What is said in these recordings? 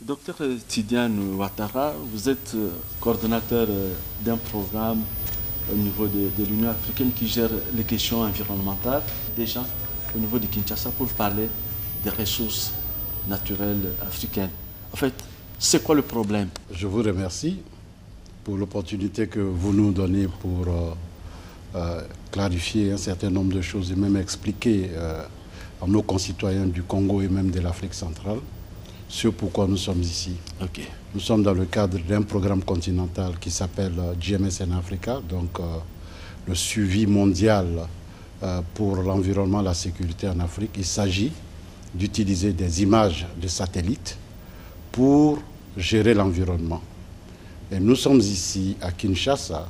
Docteur Tidiane Ouattara, vous êtes coordonnateur d'un programme au niveau de l'Union africaine qui gère les questions environnementales, déjà au niveau de Kinshasa, pour parler des ressources naturelles africaines. En fait, c'est quoi le problème? Je vous remercie pour l'opportunité que vous nous donnez pour clarifier un certain nombre de choses et même expliquer à nos concitoyens du Congo et même de l'Afrique centrale ce pourquoi nous sommes ici. Okay. Nous sommes dans le cadre d'un programme continental qui s'appelle GMS en Africa, donc le suivi mondial pour l'environnement et la sécurité en Afrique. Il s'agit d'utiliser des images de satellites pour gérer l'environnement. Et nous sommes ici à Kinshasa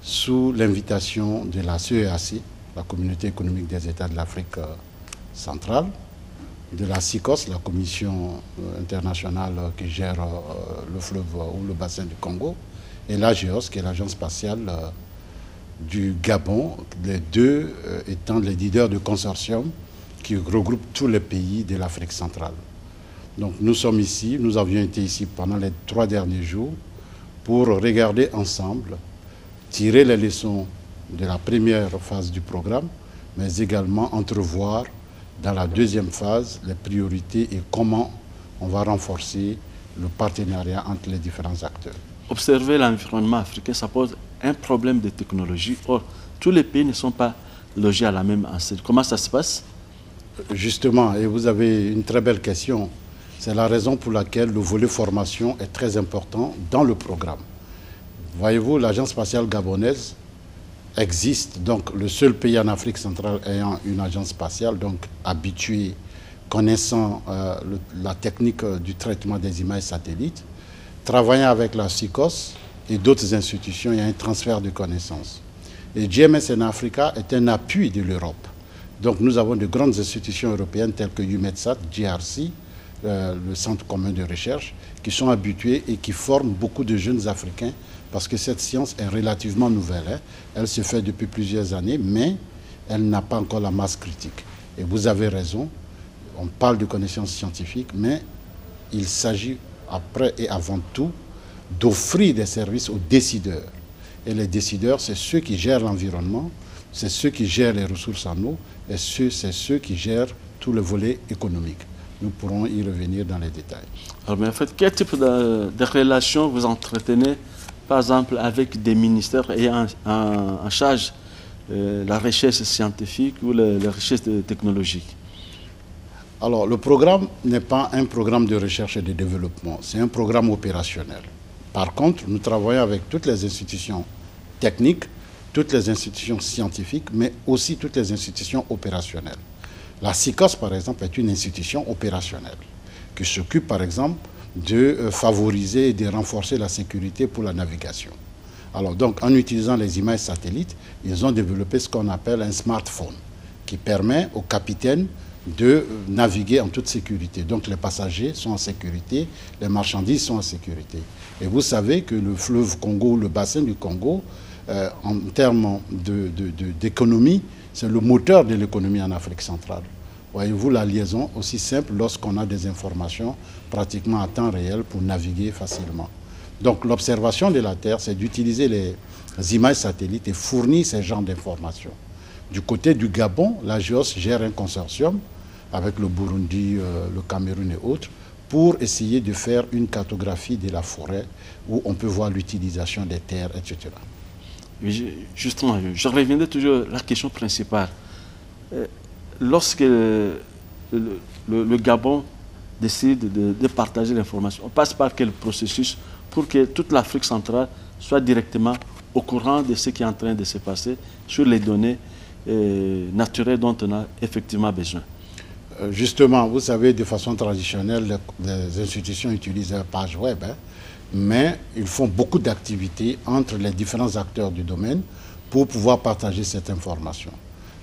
sous l'invitation de la CEAC, la Communauté économique des États de l'Afrique centrale, de la CICOS, la Commission internationale qui gère le fleuve ou le bassin du Congo, et l'AGEOS, qui est l'agence spatiale du Gabon, les deux étant les leaders du consortium qui regroupe tous les pays de l'Afrique centrale. Donc nous sommes ici, nous avions été ici pendant les 3 derniers jours pour regarder ensemble, tirer les leçons de la première phase du programme, mais également entrevoir dans la deuxième phase les priorités et comment on va renforcer le partenariat entre les différents acteurs. Observer l'environnement africain, ça pose un problème de technologie. Or, tous les pays ne sont pas logés à la même enseigne. Comment ça se passe? Justement, et vous avez une très belle question. C'est la raison pour laquelle le volet formation est très important dans le programme. Voyez-vous, l'agence spatiale gabonaise existe, donc le seul pays en Afrique centrale ayant une agence spatiale, donc habitué, connaissant la technique du traitement des images satellites, travaillant avec la CICOS et d'autres institutions, il y a un transfert de connaissances. Et GMS en Africa est un appui de l'Europe. Donc nous avons de grandes institutions européennes telles que UMETSAT, JRC, le Centre commun de recherche, qui sont habitués et qui forment beaucoup de jeunes Africains parce que cette science est relativement nouvelle. Hein. Elle se fait depuis plusieurs années, mais elle n'a pas encore la masse critique. Et vous avez raison, on parle de connaissances scientifiques, mais il s'agit après et avant tout d'offrir des services aux décideurs. Et les décideurs, c'est ceux qui gèrent l'environnement, c'est ceux qui gèrent les ressources en eau, et c'est ceux qui gèrent tout le volet économique. Nous pourrons y revenir dans les détails. Alors, mais en fait, quel type de relations vous entretenez, par exemple, avec des ministères ayant en charge la recherche scientifique ou la recherche technologique? Alors, le programme n'est pas un programme de recherche et de développement, c'est un programme opérationnel. Par contre, nous travaillons avec toutes les institutions techniques, toutes les institutions scientifiques, mais aussi toutes les institutions opérationnelles. La CICOS, par exemple, est une institution opérationnelle qui s'occupe, par exemple, de favoriser et de renforcer la sécurité pour la navigation. Alors, donc, en utilisant les images satellites, ils ont développé ce qu'on appelle un smartphone qui permet aux capitaines de naviguer en toute sécurité. Donc, les passagers sont en sécurité, les marchandises sont en sécurité. Et vous savez que le fleuve Congo, le bassin du Congo, en termes d'économie, c'est le moteur de l'économie en Afrique centrale. Voyez-vous la liaison aussi simple lorsqu'on a des informations pratiquement à temps réel pour naviguer facilement. Donc l'observation de la Terre, c'est d'utiliser les images satellites et fournir ces genres d'informations. Du côté du Gabon, la GEOS gère un consortium avec le Burundi, le Cameroun et autres pour essayer de faire une cartographie de la forêt où on peut voir l'utilisation des terres, etc. Justement, je reviendrai toujours à la question principale. Lorsque le Gabon décide de partager l'information, on passe par quel processus pour que toute l'Afrique centrale soit directement au courant de ce qui est en train de se passer sur les données naturelles dont on a effectivement besoin? Justement, vous savez, de façon traditionnelle, les institutions utilisent une page web, hein, mais ils font beaucoup d'activités entre les différents acteurs du domaine pour pouvoir partager cette information.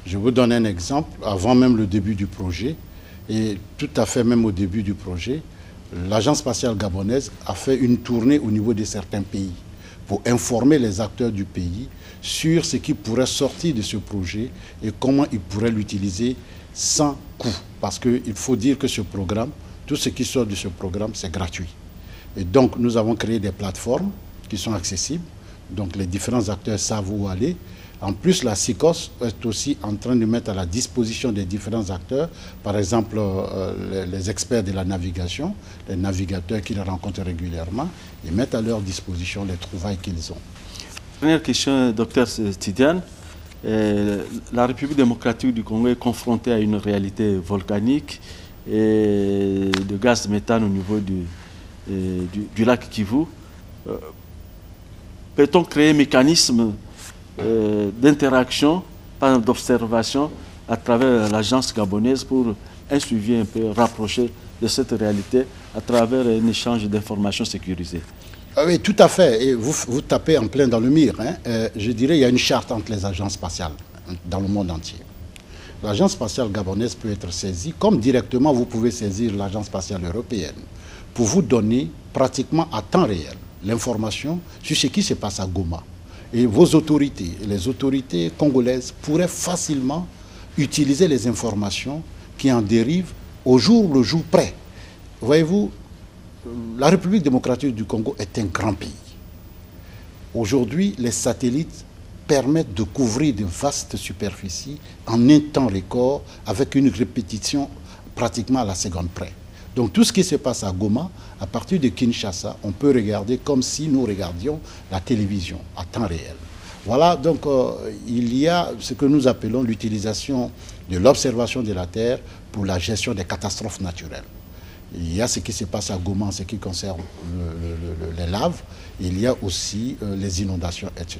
Je vous donne un exemple. Avant même le début du projet, et tout à fait même au début du projet, l'agence spatiale gabonaise a fait une tournée au niveau de certains pays pour informer les acteurs du pays sur ce qui pourrait sortir de ce projet et comment ils pourraient l'utiliser sans coût. Parce qu'il faut dire que ce programme tout ce qui sort de ce programme, c'est gratuit. Et donc, nous avons créé des plateformes qui sont accessibles. Donc, les différents acteurs savent où aller. En plus, la SICOS est aussi en train de mettre à la disposition des différents acteurs, par exemple les experts de la navigation, les navigateurs qu'ils rencontrent régulièrement, et mettent à leur disposition les trouvailles qu'ils ont. Première question, docteur Tidiane. La République démocratique du Congo est confrontée à une réalité volcanique et de gaz méthane au niveau du lac Kivu. Peut-on créer un mécanisme d'interaction, d'observation à travers l'agence gabonaise pour un suivi un peu rapproché de cette réalité à travers un échange d'informations sécurisées? Oui, tout à fait. Et vous tapez en plein dans le mur. Hein. Je dirais qu'il y a une charte entre les agences spatiales dans le monde entier. L'agence spatiale gabonaise peut être saisie, comme directement vous pouvez saisir l'agence spatiale européenne, pour vous donner pratiquement à temps réel l'information sur ce qui se passe à Goma. Et vos autorités, les autorités congolaises, pourraient facilement utiliser les informations qui en dérivent au jour le jour près. Voyez-vous, la République démocratique du Congo est un grand pays. Aujourd'hui, les satellites permettent de couvrir de vastes superficies en un temps record avec une répétition pratiquement à la seconde près. Donc tout ce qui se passe à Goma, à partir de Kinshasa, on peut regarder comme si nous regardions la télévision à temps réel. Voilà, donc il y a ce que nous appelons l'utilisation de l'observation de la Terre pour la gestion des catastrophes naturelles. Il y a ce qui se passe à Goma en ce qui concerne les laves, il y a aussi les inondations, etc.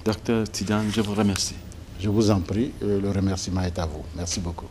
Docteur Tidiane, je vous remercie. Je vous en prie, le remerciement est à vous. Merci beaucoup.